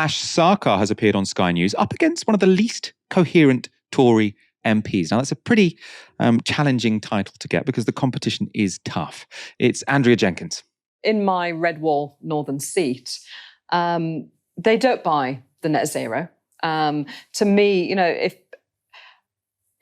Ash Sarkar has appeared on Sky News up against one of the least coherent Tory MPs. Now, that's a pretty challenging title to get because the competition is tough. It's Andrea Jenkins. In my Red Wall Northern seat, they don't buy the net zero. To me, if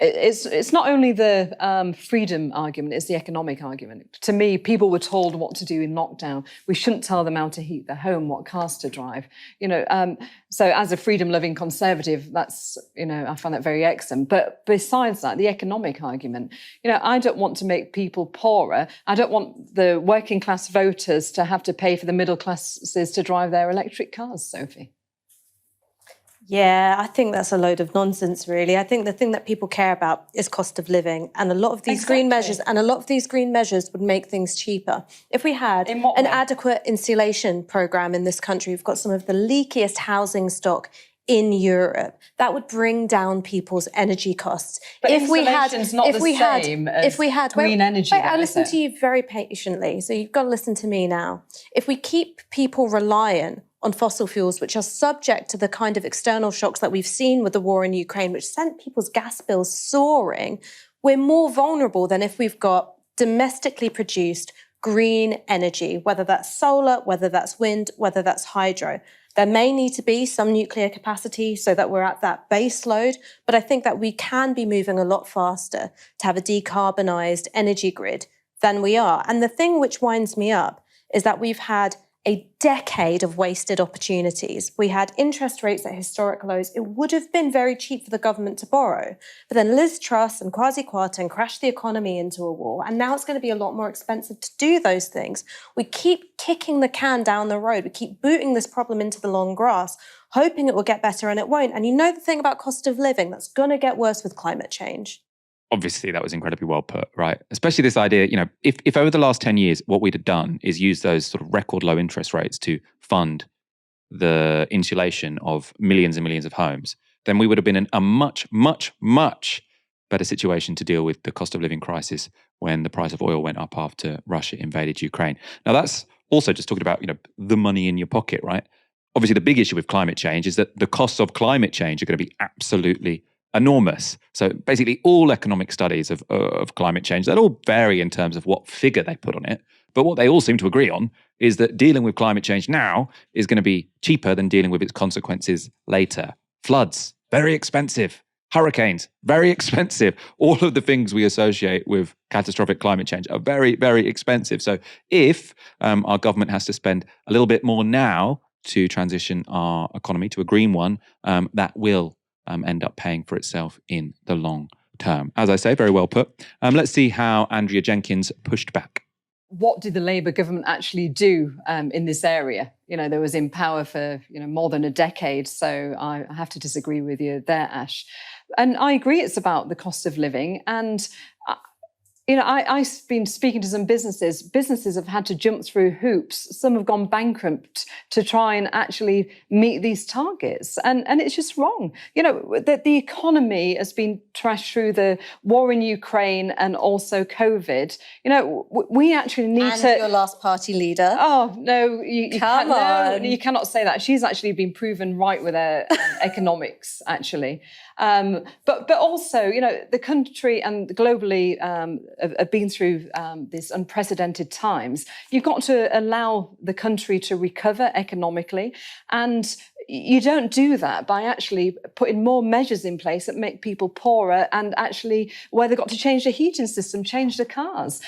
it's not only the freedom argument, it's the economic argument. To me, people were told what to do in lockdown. We shouldn't tell them how to heat their home, what cars to drive. So as a freedom-loving conservative, that's, I find that very excellent. But besides that, the economic argument, I don't want to make people poorer. I don't want the working class voters to have to pay for the middle classes to drive their electric cars, Sophie. Yeah, I think that's a load of nonsense, really. I think the thing that people care about is cost of living, and a lot of these green measures would make things cheaper. If we had an adequate insulation program in this country, we've got some of the leakiest housing stock in Europe. That would bring down people's energy costs. But insulation's not the same as green energy. I listen to you very patiently, so you've got to listen to me now. If we keep people reliant on fossil fuels, which are subject to the kind of external shocks that we've seen with the war in Ukraine, which sent people's gas bills soaring, we're more vulnerable than if we've got domestically produced green energy, whether that's solar, whether that's wind, whether that's hydro. There may need to be some nuclear capacity so that we're at that base load, but I think that we can be moving a lot faster to have a decarbonised energy grid than we are. And the thing which winds me up is that we've had a decade of wasted opportunities. We had interest rates at historic lows. It would have been very cheap for the government to borrow. But then Liz Truss and Kwasi Kwarteng crashed the economy into a wall. And now it's going to be a lot more expensive to do those things. We keep kicking the can down the road. We keep booting this problem into the long grass, hoping it will get better, and it won't. And the thing about cost of living, that's going to get worse with climate change. Obviously, that was incredibly well put, right? Especially this idea, if over the last 10 years, what we'd have done is use those sort of record low interest rates to fund the insulation of millions and millions of homes, then we would have been in a much, much, much better situation to deal with the cost of living crisis when the price of oil went up after Russia invaded Ukraine. Now, that's also just talking about, the money in your pocket, right? Obviously, the big issue with climate change is that the costs of climate change are going to be absolutely enormous. So basically all economic studies of climate change, they'll all vary in terms of what figure they put on it. But what they all seem to agree on is that dealing with climate change now is going to be cheaper than dealing with its consequences later. Floods, very expensive. Hurricanes, very expensive. All of the things we associate with catastrophic climate change are very, very expensive. So if our government has to spend a little bit more now to transition our economy to a green one, that will end up paying for itself in the long term. As I say, very well put. Let's see how Andrea Jenkins pushed back. What did the Labour government actually do in this area? They was in power for more than a decade, so I have to disagree with you there, Ash. And I agree it's about the cost of living. And I've been speaking to some businesses. Businesses have had to jump through hoops. Some have gone bankrupt to try and actually meet these targets. And it's just wrong. The economy has been trashed through the war in Ukraine and also COVID. We actually need to... And your last party leader. Oh, no. Come on. No, you cannot say that. She's actually been proven right with her economics, actually. But also, the country and globally have been through these unprecedented times. You've got to allow the country to recover economically, and you don't do that by actually putting more measures in place that make people poorer and actually where they've got to change the heating system, change the cars.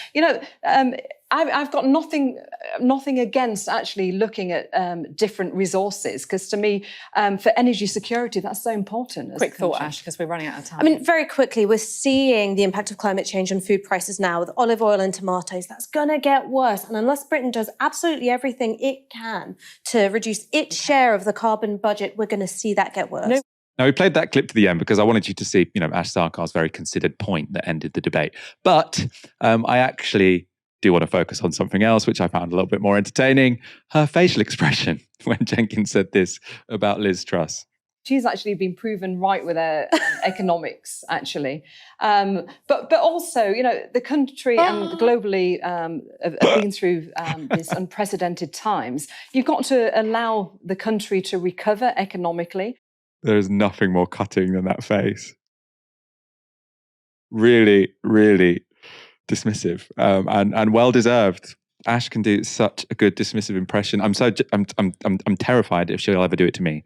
I've got nothing against actually looking at different resources, because to me, for energy security, that's so important. Quick thought, Ash, because we're running out of time. Very quickly, we're seeing the impact of climate change on food prices now with olive oil and tomatoes. That's going to get worse. And unless Britain does absolutely everything it can to reduce its share of the carbon budget, we're going to see that get worse. Now, we played that clip to the end because I wanted you to see, Ash Sarkar's very considered point that ended the debate. But I actually do want to focus on something else, which I found a little bit more entertaining. Her facial expression when Jenkins said this about Liz Truss. She's actually been proven right with her economics, actually. But also, you know, the country and globally have been through these unprecedented times. You've got to allow the country to recover economically. There is nothing more cutting than that face. Really, really dismissive, and well deserved. Ash can do such a good dismissive impression. I'm terrified if she'll ever do it to me.